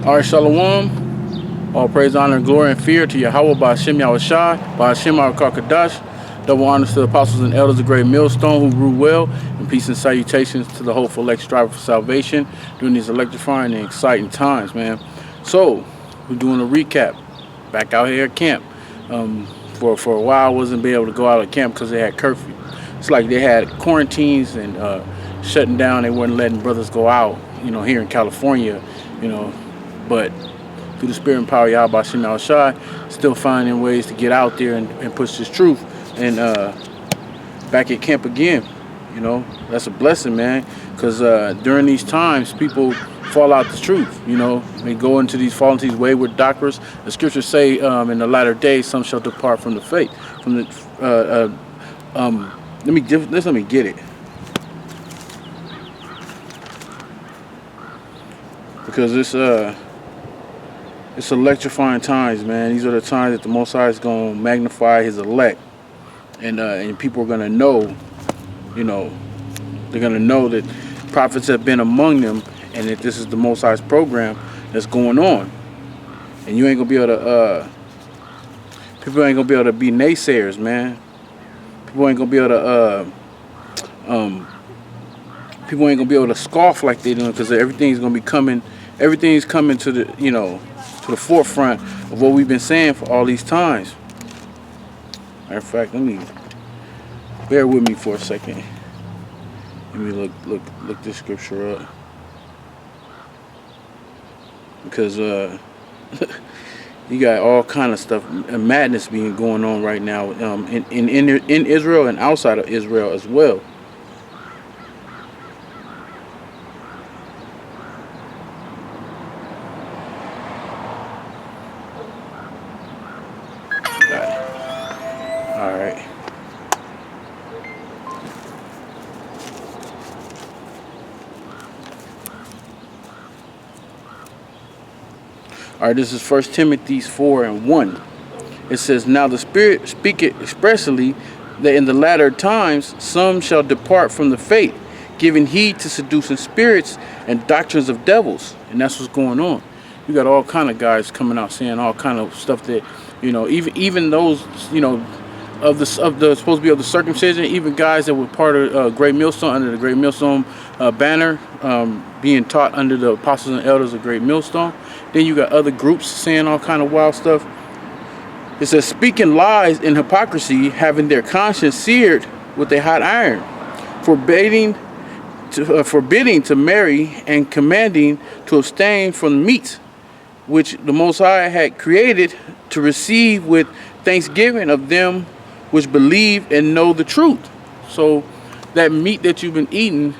All right, Shalom. All praise, honor, glory, and fear to Yahweh by Hashem Yahushai, by Hashem our Kakadash. Double honors to the apostles and elders of Great Millstone who rule well, and peace and salutations to the hopeful elect striver for salvation during these electrifying and exciting times, man. So, we're doing a recap. Back out here at camp. For a while, I wasn't be able to go out of camp because they had curfew. It's like they had quarantines and shutting down. They weren't letting brothers go out, here in California, But through the spirit and power of Yahweh Shem Shai, still finding ways to get out there and push this truth. And back at camp again, that's a blessing, man. Because during these times, people fall out the truth, They go into these fall into these wayward doctrines. The scriptures say in the latter days, some shall depart from the faith. From the let me get it. Because it's electrifying times, man. These are the times that the Most High is going to magnify His elect, and people are going to know, they're going to know that prophets have been among them, and that this is the Most High's program that's going on. And you ain't gonna be able to, people ain't gonna be able to be naysayers, man. People ain't gonna be able to, people ain't gonna be able to scoff like they doing, because everything's gonna be coming. Everything's coming to the, to the forefront of what we've been saying for all these times. Matter of fact, bear with me for a second. Let me look this scripture up, because you got all kind of stuff, madness being going on right now, in Israel and outside of Israel as well. All right. All right, this is 1 Timothy 4:1. It says, "Now the Spirit speaketh expressly that in the latter times some shall depart from the faith, giving heed to seducing spirits and doctrines of devils." And that's what's going on. You got all kind of guys coming out saying all kind of stuff that, even those, of the supposed to be of the circumcision, even guys that were part of Great Millstone, under the Great Millstone banner, being taught under the apostles and elders of Great Millstone. Then you got other groups saying all kind of wild stuff. It says, speaking lies and hypocrisy, having their conscience seared with a hot iron, forbidding to marry, and commanding to abstain from meat which the Most High had created, to receive with thanksgiving of them which believe and know the truth. So that meat that you've been eating,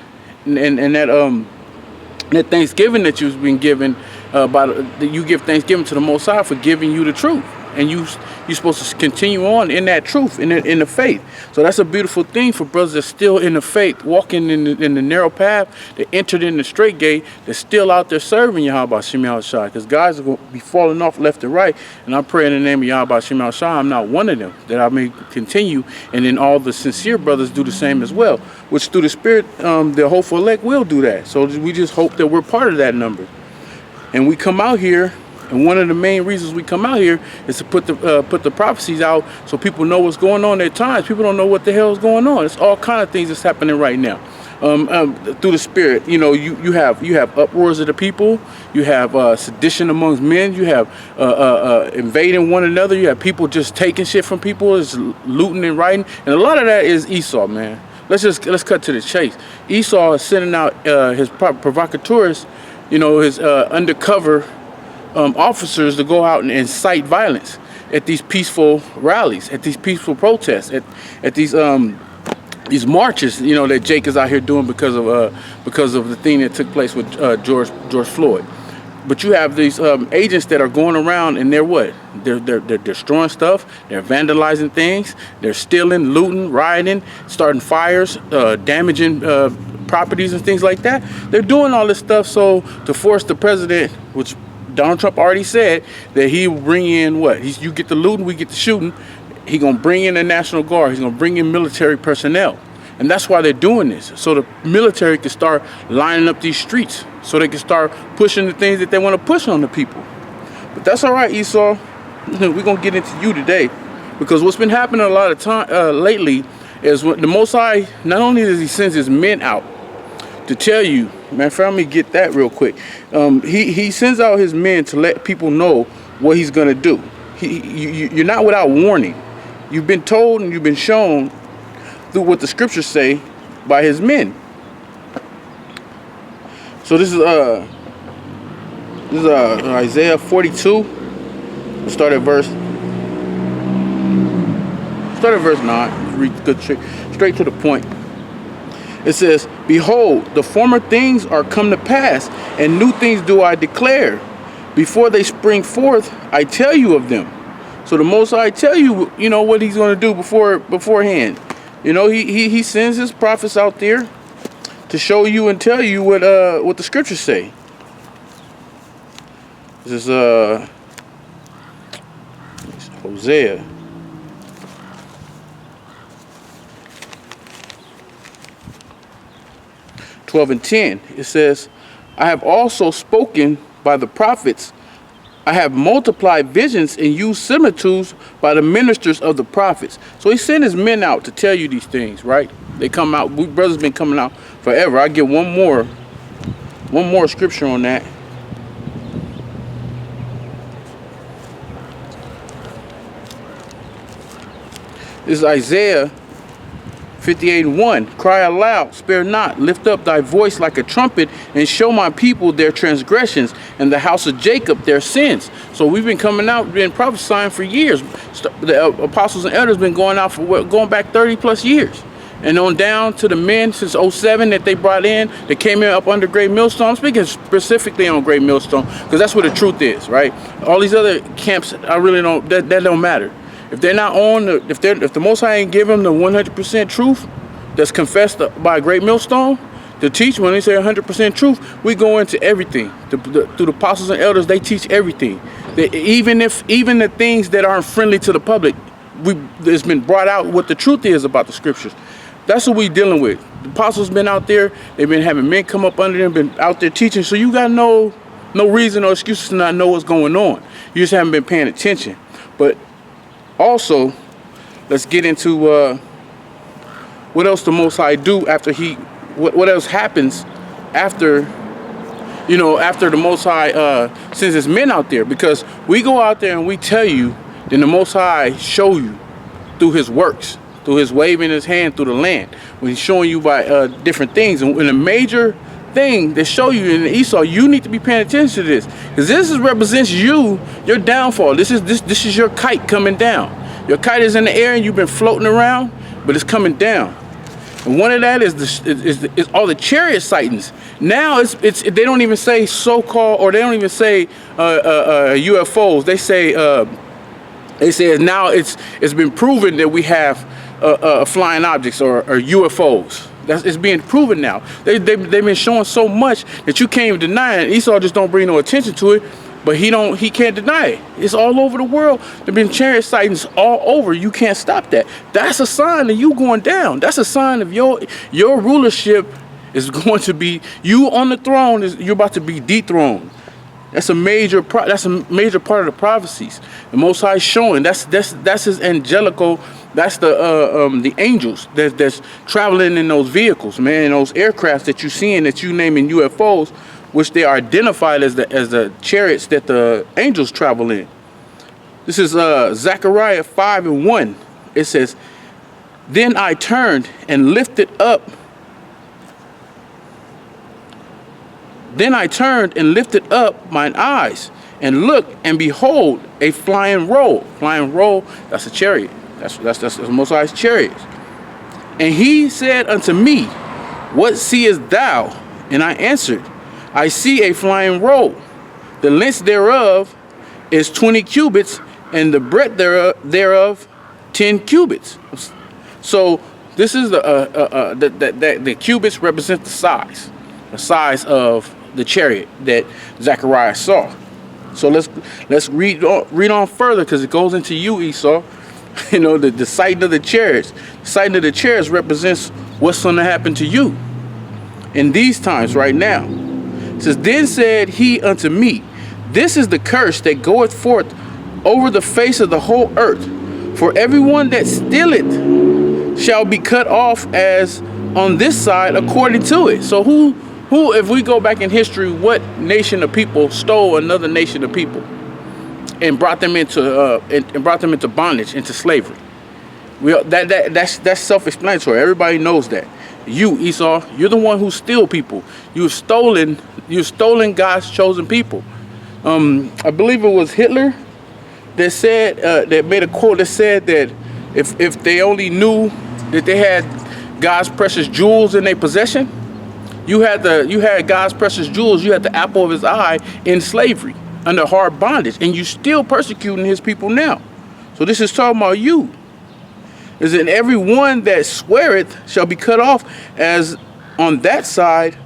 and that thanksgiving that you've been given, you give thanksgiving to the Most High for giving you the truth, and you're supposed to continue on in that truth, in the faith. So that's a beautiful thing for brothers that's still in the faith, walking in the narrow path, that entered in the straight gate, that's still out there serving Yahweh Shem Yahushai, because guys are going to be falling off left and right. And I pray in the name of Yahweh Shem Yahushai, I'm not one of them, that I may continue, and then all the sincere brothers do the same as well, which through the Spirit, the hopeful elect will do that. So we just hope that we're part of that number. And we come out here, and one of the main reasons we come out here is to put the prophecies out, so people know what's going on at times. People don't know what the hell is going on. It's all kind of things that's happening right now. Through the Spirit, you have uproars of the people. You have sedition amongst men. You have invading one another. You have people just taking shit from people, is looting and rioting, and a lot of that is Esau, man. Let's cut to the chase. Esau is sending out his provocateurs, his undercover officers, to go out and incite violence at these peaceful rallies, at these peaceful protests, at these marches, that Jake is out here doing because of the thing that took place with George Floyd. But you have these agents that are going around, and they're what? They're destroying stuff. They're vandalizing things. They're stealing, looting, rioting, starting fires, damaging properties and things like that. They're doing all this stuff so to force the president, which Donald Trump already said, that he will bring in what? You get the looting, we get the shooting. He's going to bring in the National Guard. He's going to bring in military personnel. And that's why they're doing this. So the military can start lining up these streets. So they can start pushing the things that they want to push on the people. But that's all right, Esau. We're going to get into you today. Because what's been happening a lot of time lately is when the Most High, not only does he send his men out to tell you, man, let me get that real quick. He sends out his men to let people know what he's going to do. You're not without warning. You've been told and you've been shown through what the scriptures say by his men. So this is Isaiah 42. Start at verse 9. Read good straight to the point. It says, "Behold, the former things are come to pass, and new things do I declare. Before they spring forth, I tell you of them." So the Most High tell you, what he's going to do beforehand. He sends his prophets out there to show you and tell you what the scriptures say. This is Hosea. and 10. It says, "I have also spoken by the prophets. I have multiplied visions and used similitudes by the ministers of the prophets." So he sent his men out to tell you these things, right? They come out. We brothers been coming out forever. I get one more scripture on that. This is Isaiah 58:1. "Cry aloud, spare not, lift up thy voice like a trumpet, and show my people their transgressions, and the house of Jacob their sins." So we've been coming out, been prophesying for years. The apostles and elders been going out for going back 30 plus years. And on down to the men since 07 that they brought in, that came in up under Great Millstone. I'm speaking specifically on Great Millstone, because that's where the truth is, right? All these other camps, I really don't, that don't matter. If they're not on, if the Most High ain't give them the 100% truth that's confessed by a Great Millstone to teach, when they say 100% truth, we go into everything. Through the apostles and elders, they teach everything. Even the things that aren't friendly to the public, it's been brought out what the truth is about the scriptures. That's what we dealing with. The apostles been out there. They've been having men come up under them, been out there teaching. So you got no reason or excuses to not know what's going on. You just haven't been paying attention. But also, let's get into what else the Most High do after what else happens after, after the Most High sends his men out there. Because we go out there and we tell you, then the Most High show you through his works, through his waving his hand through the land, when he's showing you by different things. And a major thing that show you in Esau, you need to be paying attention to this, because this represents your downfall. This is your kite coming down. Your kite is in the air and you've been floating around, but it's coming down. And one of that is all the chariot sightings. Now they don't even say so-called, or they don't even say UFOs. They say now it's been proven that we have flying objects or UFOs. It's being proven now. They've been showing so much that you can't even deny it. Esau just don't bring no attention to it, but he can't deny it. It's all over the world. There've been chariot sightings all over. You can't stop that. That's a sign of you going down. That's a sign of your rulership is going to be, you on the throne, you're about to be dethroned. That's a major part of the prophecies. The Most High is showing that's his angelical. That's the angels that's traveling in those vehicles, man, in those aircrafts that you seeing, that you naming UFOs, which they are identified as the chariots that the angels travel in. This is Zechariah 5:1. It says, "Then I turned and lifted up. Mine eyes, and looked, and behold, a flying roll." Flying roll, that's a chariot. That's the Most High's chariots. "And he said unto me, What seest thou? And I answered, I see a flying roll. The length thereof is 20 cubits, and the breadth thereof 10 cubits. So this is the cubits represent the size of the chariot that Zechariah saw. So let's read on further, because it goes into you, Esau. The sighting of the chariots. The sighting of the chariots represents what's going to happen to you in these times right now. It says, then said he unto me, this is the curse that goeth forth over the face of the whole earth. For everyone that stealeth shall be cut off as on this side according to it. So who, if we go back in history, what nation of people stole another nation of people and brought them into bondage, into slavery? That's self-explanatory. Everybody knows that. You, Esau, you're the one who steal people. You've stolen God's chosen people. I believe it was Hitler that said, that made a quote that said that if they only knew that they had God's precious jewels in their possession, you had God's precious jewels, you had the apple of his eye in slavery, under hard bondage, and you still persecuting his people now. So this is talking about you. Is that every one that sweareth shall be cut off as on that side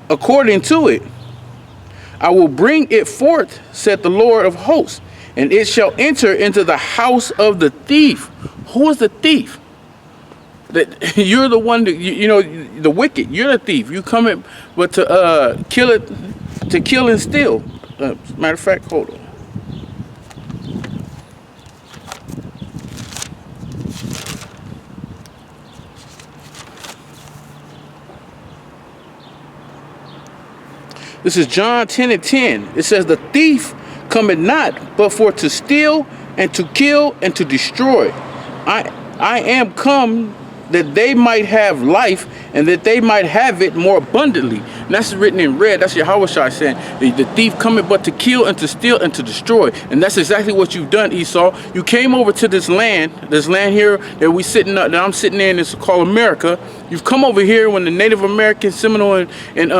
according to it. I will bring it forth, said the Lord of hosts, and it shall enter into the house of the thief. Who is the thief? That you're the one that you know, the wicked. You're the thief. You come in, but to kill and steal. Matter of fact, hold on. This is John 10:10. It says, the thief cometh not, but for to steal and to kill and to destroy. I am come that they might have life and that they might have it more abundantly. And that's written in red. That's Yahushua saying, the thief cometh but to kill and to steal and to destroy. And that's exactly what you've done, Esau. You came over to this land here that I'm sitting in, it's called America. You've come over here when the Native American Seminole and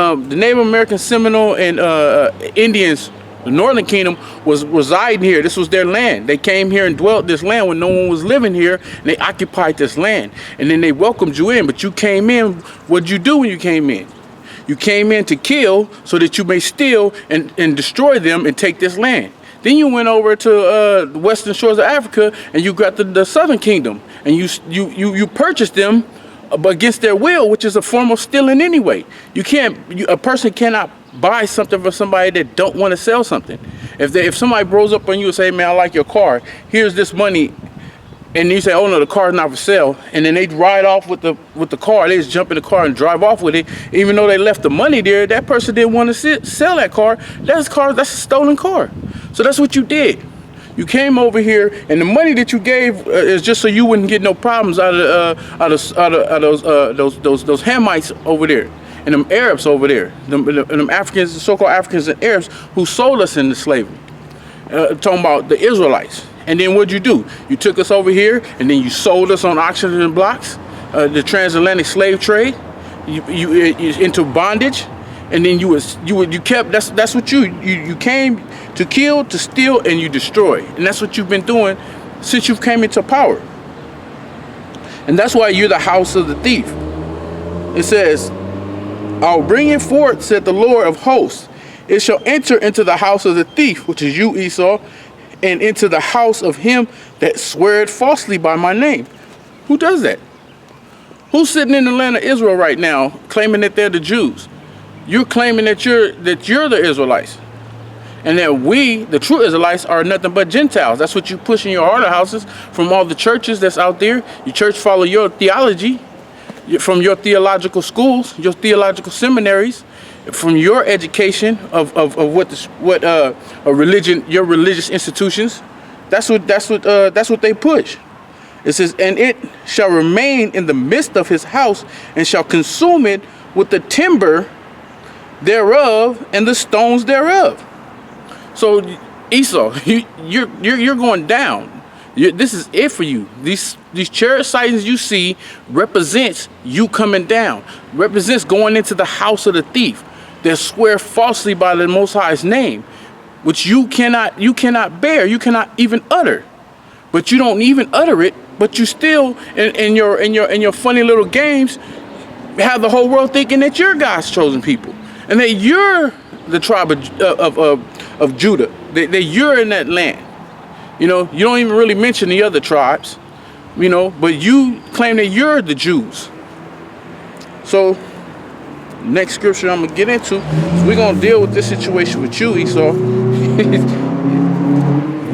Indians, the Northern Kingdom, was residing here. This was their land. They came here and dwelt this land when no one was living here, and they occupied this land. And then they welcomed you in, but you came in. What did you do when you came in? You came in to kill so that you may steal and destroy them and take this land. Then you went over to the western shores of Africa and you got the Southern Kingdom, and you purchased them against their will, which is a form of stealing anyway. A person cannot buy something for somebody that don't want to sell something. If somebody blows up on you and say, man, I like your car, here's this money, and you say, oh no, the car's not for sale, and then they ride off with the car, they just jump in the car and drive off with it, even though they left the money there, that person didn't want to sell that car. That's a stolen car. So that's what you did. You came over here, and the money that you gave is just so you wouldn't get no problems out of those Hamites over there, and them Arabs over there, them Africans, so-called Africans and Arabs who sold us into slavery. Talking about the Israelites. And then what'd you do? You took us over here, and then you sold us on auction blocks, the transatlantic slave trade. You into bondage, and then you kept. That's what you came to kill, to steal, and you destroy. And that's what you've been doing since you came into power. And that's why you're the house of the thief. It says, I'll bring it forth, said the Lord of hosts. It shall enter into the house of the thief, which is you, Esau, and into the house of him that sweareth falsely by my name. Who does that? Who's sitting in the land of Israel right now claiming that they're the Jews? You're claiming that you're the Israelites. And that we, the true Israelites, are nothing but Gentiles. That's what you push in your order houses from all the churches that's out there. Your church follow your theology from your theological schools, your theological seminaries, from your education of what a religion, your religious institutions. That's what they push. It says, and it shall remain in the midst of his house, and shall consume it with the timber thereof and the stones thereof. So Esau, you're going down. This is it for you. These chariot sightings you see represents you coming down. Represents going into the house of the thief that swear falsely by the Most High's name, which you cannot bear. You cannot even utter. But you don't even utter it. But you still in your funny little games have the whole world thinking that you're God's chosen people and that you're the tribe of Judah. That you're in that land. You know, you don't even really mention the other tribes, you know, but you claim that you're the Jews. So next scripture I'm gonna get into, so we're gonna deal with this situation with you, Esau.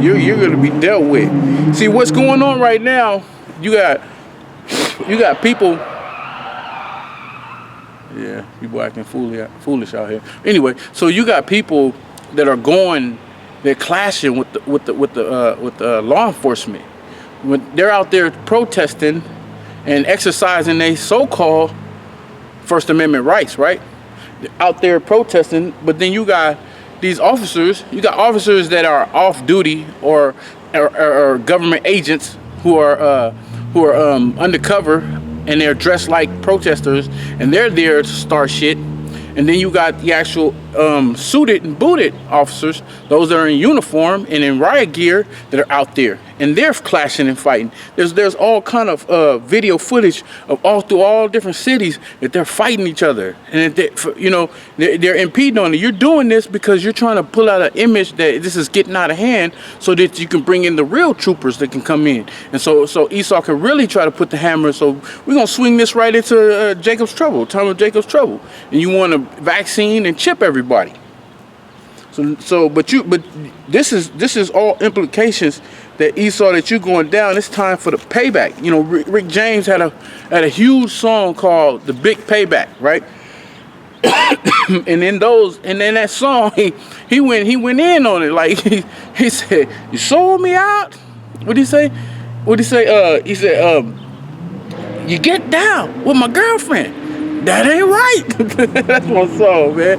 you're gonna be dealt with. See what's going on right now. You got people. Yeah, people acting foolish out here. Anyway, so you got people that are they're clashing with the law enforcement when they're out there protesting and exercising their so-called First Amendment rights, right? They're out there protesting, but then you got these officers. You got officers that are off duty or government agents who are undercover, and they're dressed like protesters, and they're there to start shit. And then you got the actual suited and booted officers, those that are in uniform and in riot gear, that are out there, and they're clashing and fighting. There's all kind of video footage of all different cities that they're fighting each other, and they're impeding on it. You're doing this because you're trying to pull out an image that this is getting out of hand, so that you can bring in the real troopers that can come in, and so Esau can really try to put the hammer. So we're gonna swing this right into Jacob's trouble, time of Jacob's trouble, and you want to vaccine and chip everybody. But this is all implications that Esau, that you're going down. It's time for the payback. You know, Rick James had a huge song called "The Big Payback," right? and in that song, he went in on it. Like he said, "You sold me out." What'd he say? He said, "You get down with my girlfriend. That ain't right." That's my song, man.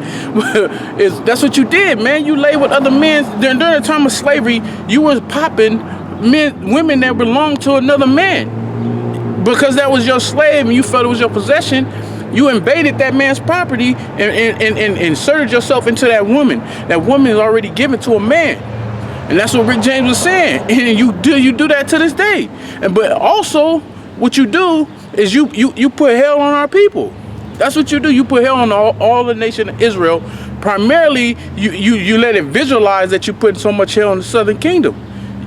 That's what you did, man. You lay with other men during the time of slavery. You was popping women that belonged to another man because that was your slave, and you felt it was your possession. You invaded that man's property and inserted yourself into that woman. That woman is already given to a man, and that's what Rick James was saying. And you do that to this day. But also, what you do is you put hell on our people. That's what you do. You put hell on all the nation of Israel. Primarily, you let it visualize that you put so much hell on the southern kingdom.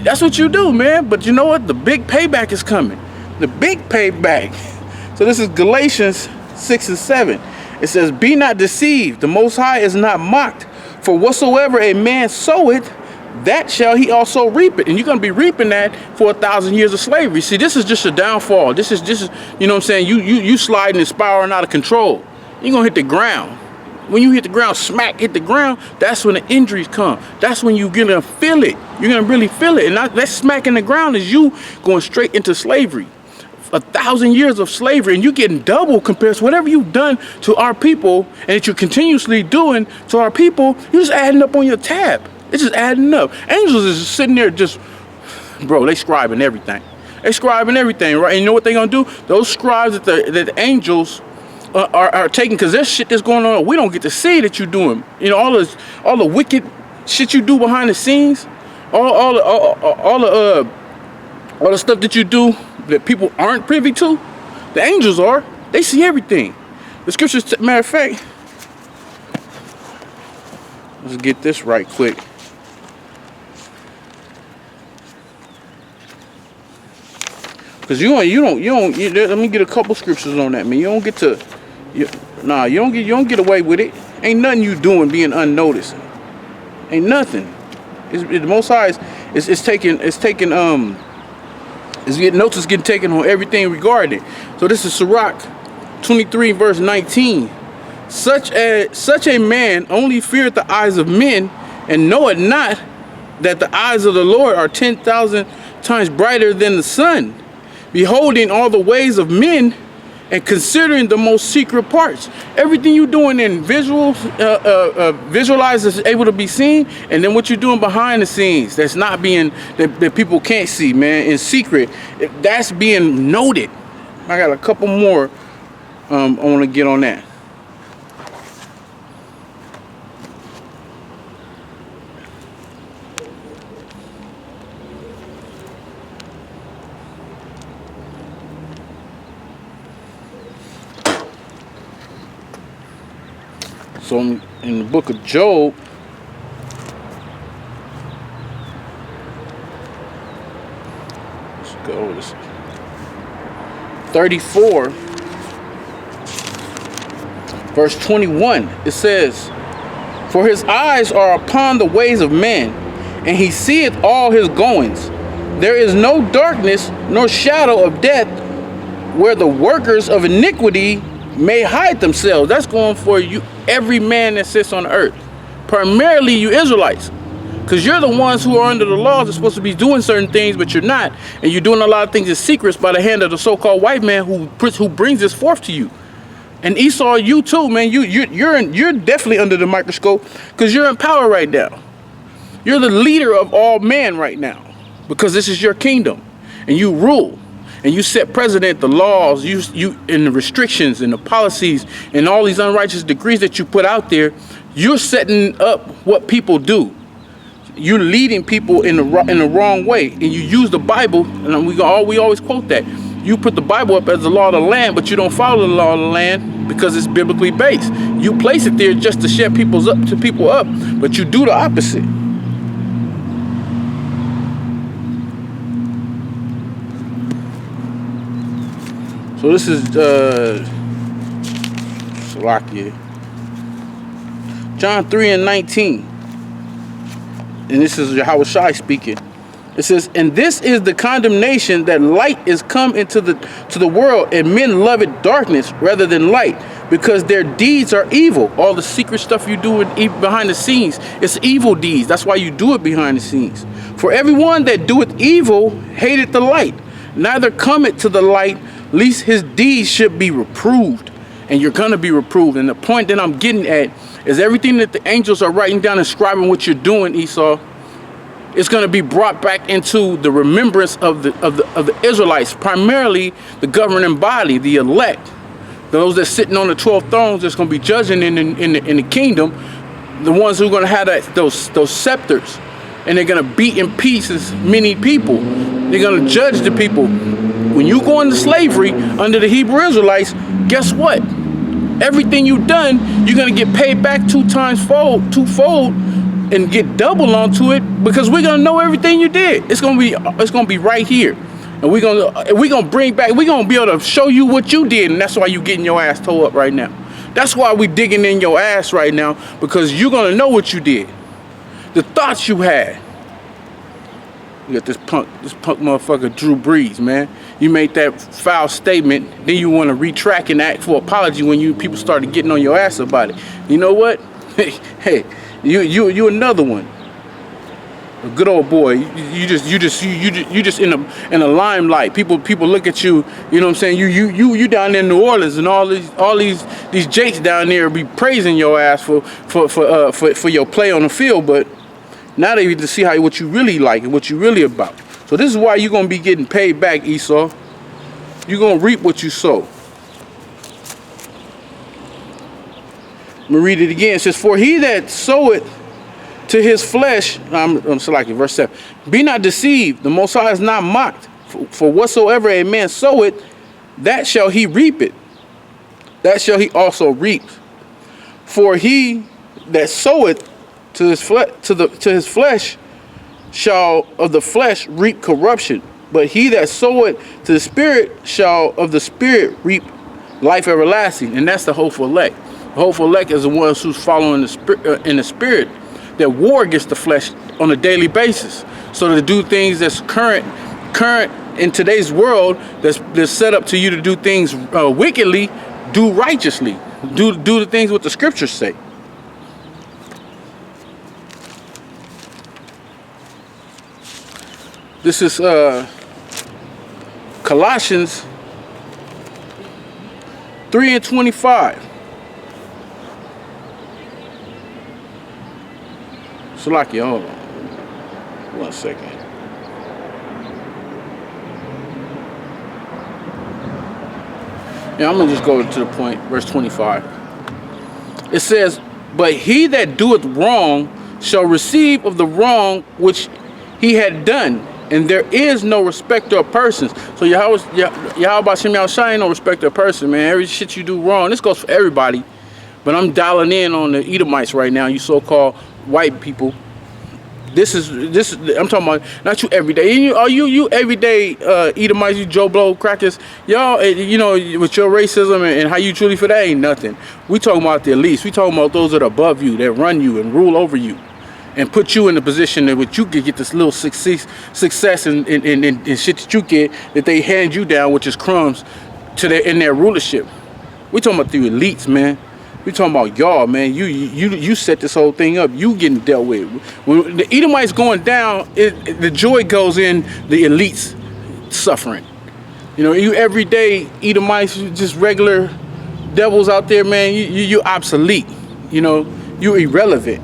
That's what you do, man. But you know what? The big payback is coming. The big payback. So this is Galatians 6 and 7. It says, "Be not deceived. The Most High is not mocked. For whatsoever a man soweth, that shall he also reap it." And you're going to be reaping that for 1,000 years of slavery. See, this is just a downfall. This is, you know what I'm saying? You sliding and spiraling out of control. You're going to hit the ground. When you hit the ground, smack, hit the ground, that's when the injuries come. That's when you're going to feel it. You're going to really feel it. And that smack in the ground is you going straight into slavery. 1,000 years of slavery, and you're getting double compared to whatever you've done to our people, and that you're continuously doing to our people. You're just adding up on your tab. It's just adding up. Angels is just sitting there just, bro, they scribing everything. They scribing everything, right? And you know what they gonna do? Those scribes that the angels are taking, because there's shit that's going on we don't get to see that you're doing. You know, all the wicked shit you do behind the scenes, all the stuff that you do that people aren't privy to, the angels are. They see everything. The scriptures, matter of fact, let's get this right quick. Cause you don't. Let me get a couple scriptures on that, man. You don't get to, you don't get away with it. Ain't nothing you doing being unnoticed. Ain't nothing. The Most High is taking notes is getting taken on everything regarding it. So this is Sirach 23 verse 19. Such a man only feareth the eyes of men, and knoweth not that the eyes of the Lord are 10,000 times brighter than the sun, beholding all the ways of men and considering the most secret parts. Everything you're doing in visualized is able to be seen, and then what you're doing behind the scenes that's not being, that people can't see, man, in secret, that's being noted. I got a couple more I want to get on that. So in the book of Job, let's go over this. 34. Verse 21, it says, for his eyes are upon the ways of men, and he seeth all his goings. There is no darkness nor shadow of death where the workers of iniquity may hide themselves. That's going for you, every man that sits on the earth. Primarily you Israelites. Because you're the ones who are under the laws are supposed to be doing certain things, but you're not. And you're doing a lot of things in secrets by the hand of the so-called white man who brings this forth to you. And Esau, you too, man. You're definitely under the microscope because you're in power right now. You're the leader of all men right now because this is your kingdom, and you rule, and you set precedent, the laws, you and the restrictions and the policies and all these unrighteous decrees that you put out there. You're setting up what people do. You're leading people in the wrong way, and you use the Bible, and we always quote that. You put the Bible up as the law of the land, but you don't follow the law of the land because it's biblically based. You place it there just to shut people up, but you do the opposite. So this is Salakia. John 3:19. And this is Yahushua speaking. It says, and this is the condemnation, that light is come into the world, and men love it darkness rather than light, because their deeds are evil. All the secret stuff you do behind the scenes, it's evil deeds. That's why you do it behind the scenes. For everyone that doeth evil hateth the light, neither cometh to the light, lest his deeds should be reproved. And you're going to be reproved. And the point that I'm getting at is everything that the angels are writing down and scribing what you're doing, Esau, it's going to be brought back into the remembrance of the Israelites, primarily the governing body, the elect, those that sitting on the 12 thrones that's going to be judging in the kingdom, the ones who are going to have those scepters, and they're going to beat in pieces many people. They're going to judge the people. When you go into slavery under the Hebrew Israelites, guess what? Everything you've done, you're going to get paid back twofold, and get double onto it, because we're gonna know everything you did. It's gonna be right here, and we're gonna bring back. We're gonna be able to show you what you did, and that's why you getting your ass towed up right now. That's why we digging in your ass right now, because you're gonna know what you did, the thoughts you had. You got this punk motherfucker Drew Brees, man. You made that foul statement, then you want to retract and ask for apology when people started getting on your ass about it. You know what? Hey. You another one, a good old boy. You just in the limelight. People look at you. You know what I'm saying? You down there in New Orleans, and all these jakes down there be praising your ass for your play on the field. But now they get to see what you really like and what you really about. So this is why you're gonna be getting paid back, Esau. You're gonna reap what you sow. I'm going to read it again. It says, for he that soweth to his flesh, I'm selecting verse 7. Be not deceived, the Most High is not mocked. For whatsoever a man soweth, that shall he reap it. That shall he also reap. For he that soweth to his flesh shall of the flesh reap corruption. But he that soweth to the Spirit shall of the Spirit reap life everlasting. And that's the hopeful elect. The hopeful elect is the ones who's following in the Spirit, that war against the flesh on a daily basis. So to do things that's current in today's world, that's set up to you to do things wickedly, do righteously. Do the things what the scriptures say. This is Colossians 3:25. Salakia, hold on. 1 second. Yeah, I'm going to just go to the point, verse 25. It says, but he that doeth wrong shall receive of the wrong which he had done, and there is no respecter of persons. So Yahweh Shem Yahushua ain't no respecter of person, man. Every shit you do wrong, this goes for everybody. But I'm dialing in on the Edomites right now, you so-called white people. This is I'm talking about not you every day. You everyday Edomites, you Joe Blow crackers, y'all. With your racism and how you truly feel, that ain't nothing. We talking about the elites. We talking about those that are above you, that run you and rule over you, and put you in the position that which you could get this little success and shit that you get that they hand you down, which is crumbs in their rulership. We talking about the elites, man. We talking about y'all, man. You set this whole thing up. You getting dealt with. When the Edomites going down, the joy goes in the elites suffering. You everyday Edomites, you just regular devils out there, man. You obsolete. You irrelevant.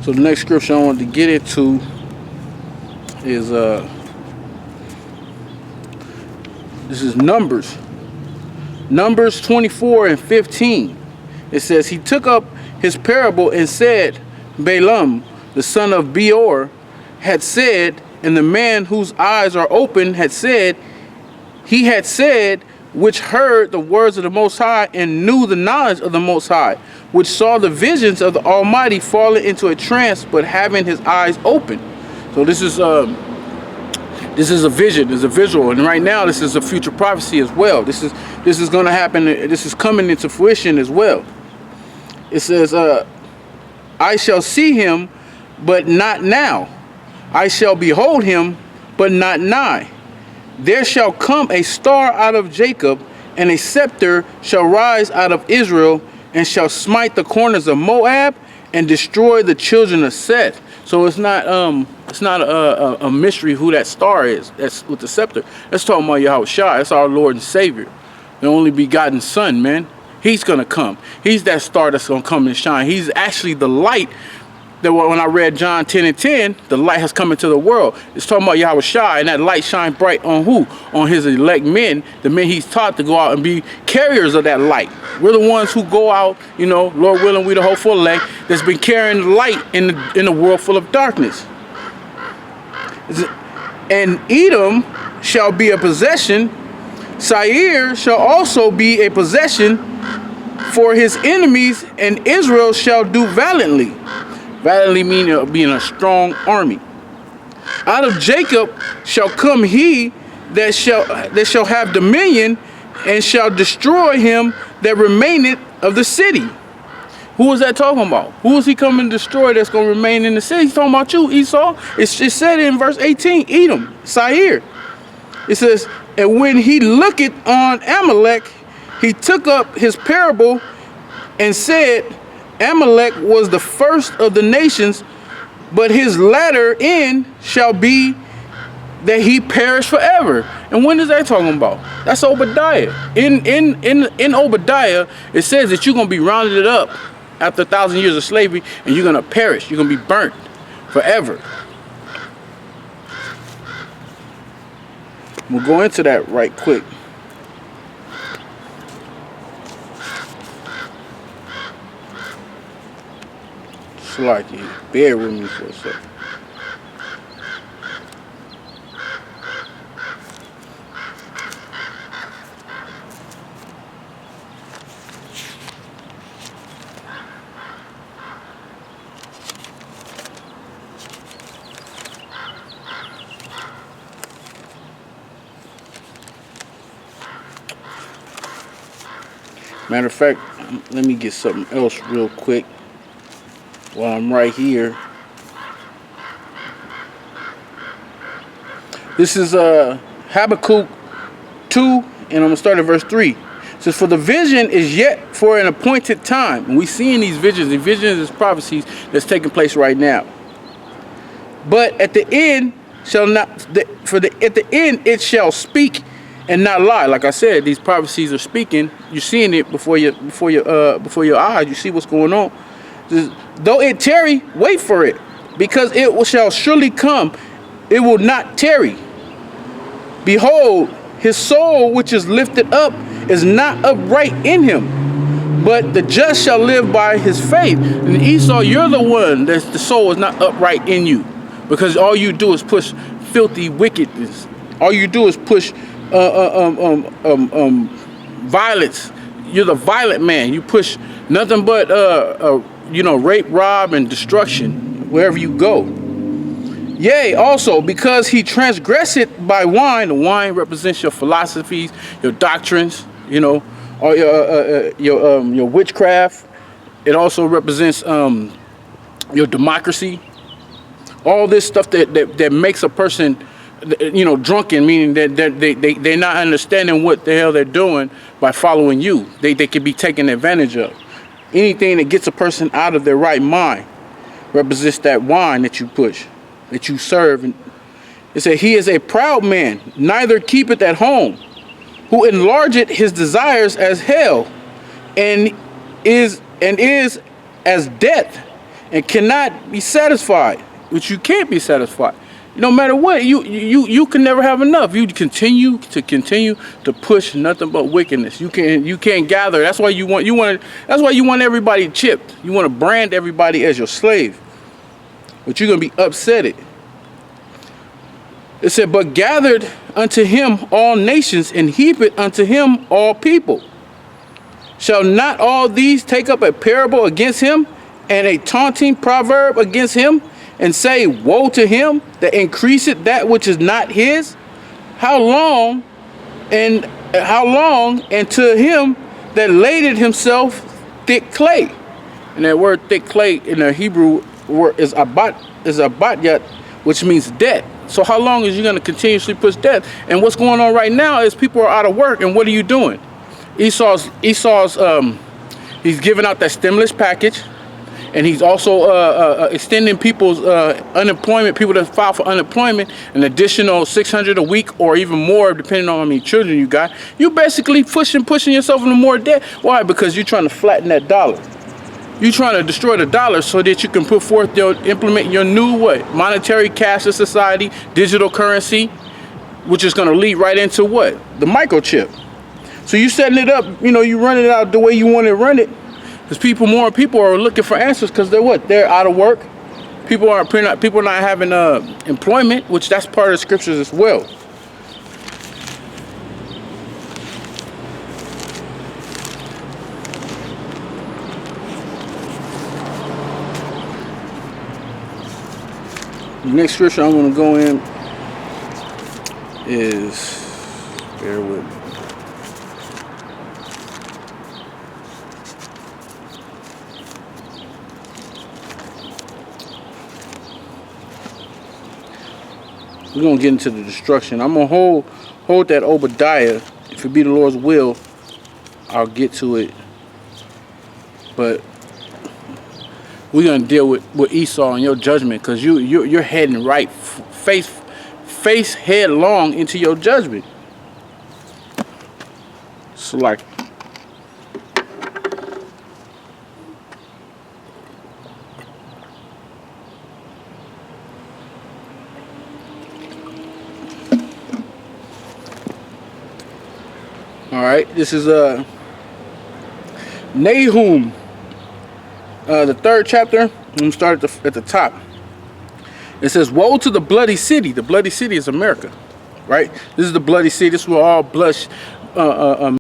So the next scripture I wanted to get into is this is Numbers 24 and 15. It says, he took up his parable and said, Balaam, the son of Beor, had said, and the man whose eyes are open had said, he had said, which heard the words of the Most High and knew the knowledge of the Most High, which saw the visions of the Almighty falling into a trance, but having his eyes open. So this is a vision, this is a visual, and right now this is a future prophecy as well. This is going to happen. This is coming into fruition as well. It says, I shall see him, but not now. I shall behold him, but not nigh. There shall come a star out of Jacob, and a scepter shall rise out of Israel, and shall smite the corners of Moab, and destroy the children of Seth. So it's not a mystery who that star is. That's with the scepter. That's talking about Yahushua. That's our Lord and Savior, the only begotten Son, man. He's gonna come. He's that star that's gonna come and shine. He's actually the light. That when I read John 10 and 10, the light has come into the world. It's talking about Yahushua, and that light shine bright on who? On his elect men, the men he's taught to go out and be carriers of that light. We're the ones who go out, Lord willing, we the hopeful elect that's been carrying light in the world full of darkness. And Edom shall be a possession. Seir shall also be a possession for his enemies, and Israel shall do valiantly. Valiantly meaning being a strong army. Out of Jacob shall come he that shall have dominion, and shall destroy him that remaineth of the city. Who is that talking about? Who is he coming to destroy that's going to remain in the city? He's talking about you, Esau. It said in verse 18, Edom, Seir. It says, and when he looketh on Amalek, he took up his parable and said, Amalek was the first of the nations, but his latter end shall be that he perish forever. And when is that talking about? That's Obadiah. In Obadiah, it says that you're going to be rounded up after 1,000 years of slavery, and you're going to perish. You're going to be burnt forever. We'll go into that right quick. Like you bear with me for a second. Matter of fact, let me get something else real quick. While I'm right here, this is Habakkuk 2, and I'm going to start at verse 3. It says, for the vision is yet for an appointed time. And we see in these visions, the visions is prophecies that's taking place right now. But at the end at the end it shall speak and not lie. Like I said, these prophecies are speaking. You're seeing it before your eyes. You see what's going on. Though it tarry, wait for it, because it shall surely come. It will not tarry. Behold, his soul which is lifted up is not upright in him, but the just shall live by his faith. And Esau, you're the one that the soul is not upright in you, because all you do is push filthy wickedness. All you do is push violence. you're the violent man. You push nothing but you know, rape, rob, and destruction wherever you go. Yea, also because he transgresseth by wine. The wine represents your philosophies, your doctrines, you know, or your witchcraft. It also represents your democracy. All this stuff that makes a person, you know, drunken, meaning that they're not understanding what the hell they're doing by following you. They can be taken advantage of. Anything that gets a person out of their right mind represents that wine that you push, that you serve. And it said, he is a proud man, neither keepeth at home, who enlargeth his desires as hell, and is as death, and cannot be satisfied. Which you can't be satisfied. No matter what, you can never have enough. You continue to push nothing but wickedness. You can't gather. That's why you want everybody chipped. You want to brand everybody as your slave. But you're gonna be upset. It said, but gathered unto him all nations, and heaped unto him all people. Shall not all these take up a parable against him, and a taunting proverb against him, and say, woe to him that increaseth that which is not his? How long, and to him that laded himself thick clay? And that word thick clay in the Hebrew word is abatyat, which means debt. So how long is you going to continuously push debt? And what's going on right now is people are out of work, and what are you doing? Esau's he's giving out that stimulus package. And he's also extending people's unemployment, people that file for unemployment, an additional $600 a week or even more, depending on how many children you got. You're basically pushing yourself into more debt. Why? Because you're trying to flatten that dollar. You're trying to destroy the dollar so that you can put forth implement your new what? Monetary cashless society, digital currency, which is going to lead right into what? The microchip. So you setting it up, you know, you running it out the way you want to run it. Because more people are looking for answers because they're what? They're out of work. People are not having employment, which that's part of the scriptures as well. The next scripture I'm going to go in is, bear with me. We're going to get into the destruction. I'm going to hold that Obadiah. If it be the Lord's will, I'll get to it. But we're going to deal with Esau and your judgment, because you're heading right face headlong into your judgment. So like, all right, this is Nahum, the 3rd chapter. I'm gonna start at the top. It says, "Woe to the bloody city!" The bloody city is America, right? This is the bloody city. This is where all blood